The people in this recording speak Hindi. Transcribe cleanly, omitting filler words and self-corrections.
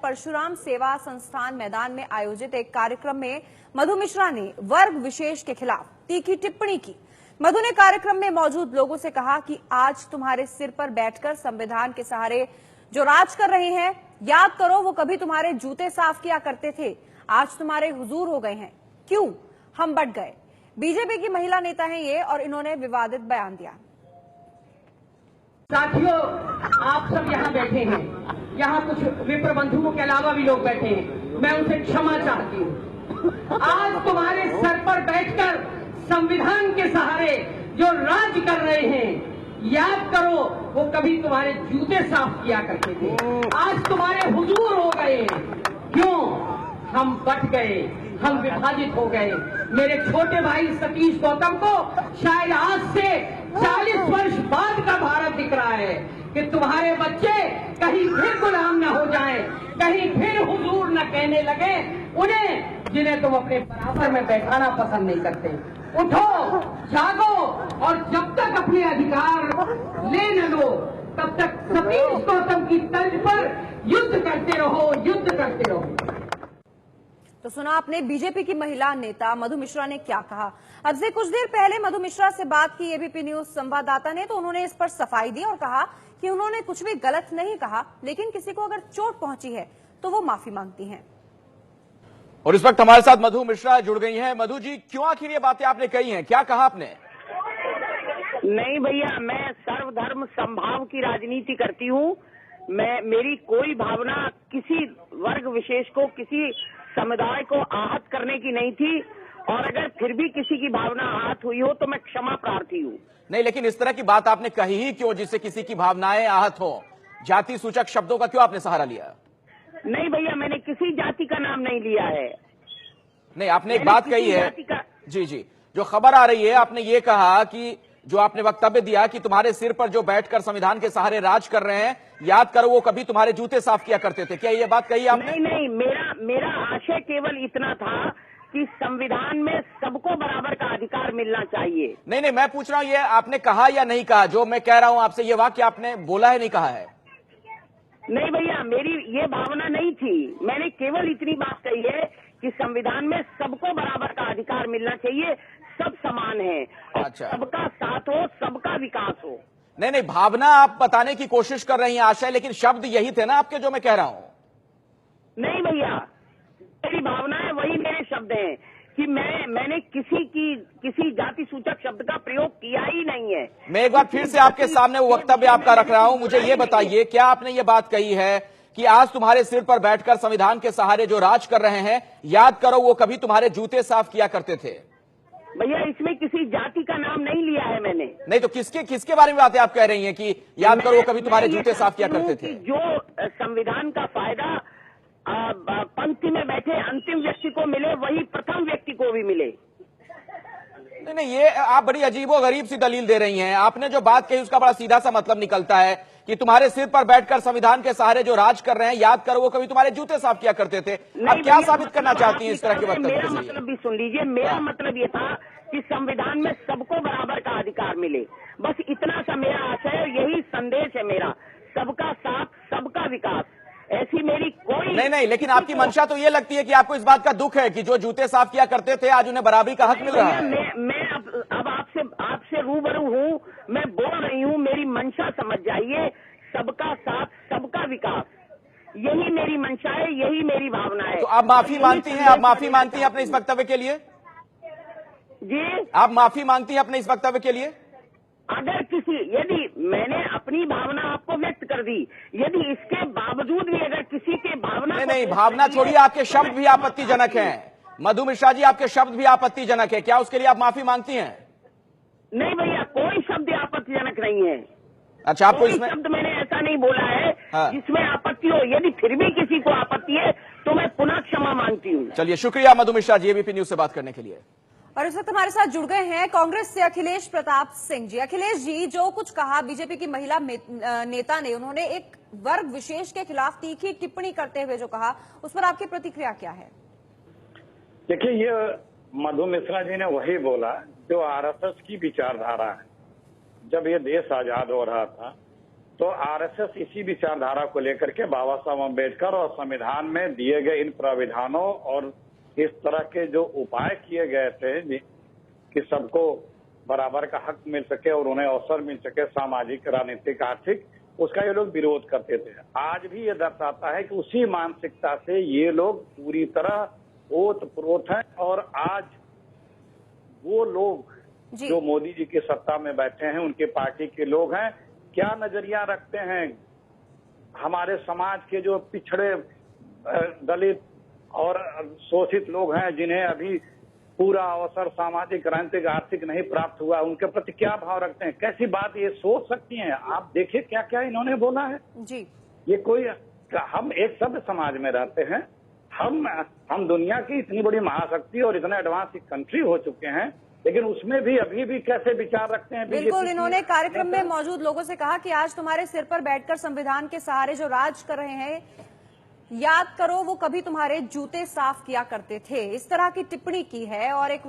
परशुराम सेवा संस्थान मैदान में आयोजित एक कार्यक्रम में मधु मिश्रा ने वर्ग विशेष के खिलाफ तीखी टिप्पणी की। मधु ने कार्यक्रम में मौजूद लोगों से कहा कि आज तुम्हारे सिर पर बैठकर संविधान के सहारे जो राज कर रहे हैं, याद करो वो कभी तुम्हारे जूते साफ किया करते थे, आज तुम्हारे हुजूर हो गए हैं। क्यों? हम बट गए। बीजेपी की महिला नेता हैं ये, और इन्होंने विवादित बयान दिया। साथियों, आप सब यहाँ बैठे हैं, यहाँ कुछ विप्र बंधुओं के अलावा भी लोग बैठे हैं, मैं उनसे क्षमा चाहती हूँ। आज तुम्हारे सर पर बैठकर संविधान के सहारे जो राज कर रहे हैं, याद करो वो कभी तुम्हारे जूते साफ किया करते थे, आज तुम्हारे हुजूर हो गए। क्यों? हम बट गए, हम विभाजित हो गए। मेरे छोटे भाई सतीश गौतम को शायद आज से 40 वर्ष बाद का भारत दिख रहा है कि तुम्हारे बच्चे कहीं फिर गुलाम न हो जाएं, कहीं फिर हुजूर न कहने लगे उन्हें जिन्हें तुम अपने बराबर में बैठाना पसंद नहीं करते। उठो, जागो, और जब तक अपने अधिकार ले न लो तब तक सतीश गौतम की तर्ज पर युद्ध करते रहो, युद्ध करते रहो। तो सुना आपने बीजेपी की महिला नेता मधु मिश्रा ने क्या कहा। अब से कुछ देर पहले मधु मिश्रा से बात की एबीपी न्यूज संवाददाता ने, तो उन्होंने इस पर सफाई दी और कहा कि उन्होंने कुछ भी गलत नहीं कहा, लेकिन किसी को अगर चोट पहुंची है तो वो माफी मांगती हैं। और इस वक्त हमारे साथ मधु मिश्रा जुड़ गई हैं। मधु जी, क्यों आखिर ये बातें आपने कही हैं, क्या कहा आपने? नहीं भैया, मैं सर्वधर्म समभाव की राजनीति करती हूँ। मेरी कोई भावना किसी वर्ग विशेष को, किसी समुदाय को आहत करने की नहीं थी, और अगर फिर भी किसी की भावना आहत हुई हो तो मैं क्षमा प्रार्थी हूँ। नहीं, लेकिन इस तरह की बात आपने कही ही क्यों जिससे किसी की भावनाएं आहत हो? जाति सूचक शब्दों का क्यों आपने सहारा लिया? नहीं भैया, मैंने किसी जाति का नाम नहीं लिया है। नहीं, आपने एक बात कही है जी, जो खबर आ रही है, आपने ये कहा कि जो आपने वक्तव्य दिया कि तुम्हारे सिर पर जो बैठकर संविधान के सहारे राज कर रहे हैं, याद करो वो कभी तुम्हारे जूते साफ किया करते थे, क्या ये बात कही आपने? नहीं, मेरा आशय केवल इतना था कि संविधान में सबको बराबर का अधिकार मिलना चाहिए। नहीं, मैं पूछ रहा हूं ये आपने कहा या नहीं कहा? जो मैं कह रहा हूं आपसे, ये वाक्य आपने बोला है, नहीं कहा है? नहीं भैया, मेरी ये भावना नहीं थी। मैंने केवल इतनी बात कही है कि संविधान में सबको बराबर का अधिकार मिलना चाहिए, सब समान है, अच्छा, सबका साथ हो, सबका विकास हो। नहीं, भावना आप बताने की कोशिश कर रही हैं आशय, लेकिन शब्द यही थे ना आपके जो मैं कह रहा हूं। नहीं भैया, मेरी भावना है, वही मेरे शब्द हैं कि मैंने किसी जाति सूचक शब्द का प्रयोग किया ही नहीं है। मैं एक बार फिर से आपके सामने वो वक्तव्य आपका रख रहा हूं। मुझे ये बताइए, क्या आपने ये बात कही है कि आज तुम्हारे सिर पर बैठकर संविधान के सहारे जो राज कर रहे हैं, याद करो वो कभी तुम्हारे जूते साफ किया करते थे? भैया, इसमें किसी जाति का नाम नहीं लिया है मैंने। नहीं तो किसके बारे में बातें आप कह रही हैं कि याद करो वो कभी तुम्हारे जूते साफ किया करते थे? जो संविधान का फायदा पंक्ति में बैठे अंतिम व्यक्ति को मिले, वही प्रथम व्यक्ति को भी मिले। नहीं, ये आप बड़ी अजीबोगरीब सी दलील दे रही हैं। आपने जो बात कही उसका बड़ा सीधा सा मतलब निकलता है कि तुम्हारे सिर पर बैठकर संविधान के सहारे जो राज कर रहे हैं, याद करो वो कभी तुम्हारे जूते साफ किया करते थे। अब क्या साबित करना चाहती हैं इस तरह के वक्तव्य? मेरा मतलब भी सुन लीजिए। मेरा मतलब ये था कि संविधान में सबको बराबर का अधिकार मिले, बस इतना सा मेरा आशय है, यही संदेश है मेरा। सबका साथ, सबका विकास, ऐसी मेरी कोई नहीं, लेकिन आपकी मंशा तो ये लगती है कि आपको इस बात का दुख है कि जो जूते साफ किया करते थे आज उन्हें बराबरी का हक मिल रहा है। मैं अब आपसे रूबरू हूँ, मैं बोल रही हूँ, मेरी मंशा समझ जाइए। सबका साथ, सबका विकास, यही मेरी मंशा है, यही मेरी भावना है। तो आप माफी मांगती हैं? आप माफी मांगती हैं अपने इस वक्तव्य के लिए? जी, आप माफी मांगती हैं अपने इस वक्तव्य के लिए? अगर यदि मैंने अपनी भावना आपको व्यक्त कर दी, यदि इसके बावजूद भी अगर किसी के भावना नहीं, भावना छोड़िए, आपके शब्द भी आपत्तिजनक हैं। मधु मिश्रा जी, आपके शब्द भी आपत्तिजनक है, क्या उसके लिए आप माफी मांगती हैं? नहीं भैया, कोई शब्द आपत्तिजनक नहीं है। अच्छा, आपको कोई इसमें शब्द मैंने ऐसा नहीं बोला है हाँ, जिसमें आपत्ति हो। यदि फिर भी किसी को आपत्ति है तो मैं पुनः क्षमा मांगती हूँ। चलिए, शुक्रिया मधु मिश्रा जी एबीपी न्यूज से बात करने के लिए। और इस वक्त हमारे साथ जुड़ गए हैं कांग्रेस से अखिलेश प्रताप सिंह जी। अखिलेश जी, जो कुछ कहा बीजेपी की महिला नेता ने, उन्होंने एक वर्ग विशेष के खिलाफ तीखी टिप्पणी करते हुए जो कहा, उस पर आपकी प्रतिक्रिया क्या है? देखिए, ये मधु मिश्रा जी ने वही बोला जो आरएसएस की विचारधारा है। जब ये देश आजाद हो रहा था तो आरएसएस इसी विचारधारा को लेकर के बाबा साहब अम्बेडकर और संविधान में दिए गए इन प्राविधानों और इस तरह के जो उपाय किए गए थे कि सबको बराबर का हक मिल सके और उन्हें अवसर मिल सके, सामाजिक, राजनीतिक, आर्थिक, उसका ये लोग विरोध करते थे। आज भी ये दर्शाता है कि उसी मानसिकता से ये लोग पूरी तरह ओत-प्रोत हैं। और आज वो लोग जो मोदी जी की सत्ता में बैठे हैं, उनके पार्टी के लोग हैं, क्या नजरिया रखते हैं हमारे समाज के जो पिछड़े, दलित और शोषित लोग हैं, जिन्हें अभी पूरा अवसर सामाजिक, राजनीतिक, आर्थिक नहीं प्राप्त हुआ, उनके प्रति क्या भाव रखते हैं? कैसी बात ये सोच सकती हैं? आप देखिए क्या क्या इन्होंने बोला है जी। ये कोई, हम एक सभ्य समाज में रहते हैं, हम दुनिया की इतनी बड़ी महाशक्ति और इतने एडवांस कंट्री हो चुके हैं, लेकिन उसमें भी अभी भी कैसे विचार रखते हैं? बिल्कुल, इन्होंने कार्यक्रम में मौजूद लोगों से कहा कि आज तुम्हारे सिर पर बैठकर संविधान के सहारे जो राज कर रहे हैं, याद करो वो कभी तुम्हारे जूते साफ किया करते थे। इस तरह की टिप्पणी की है और एक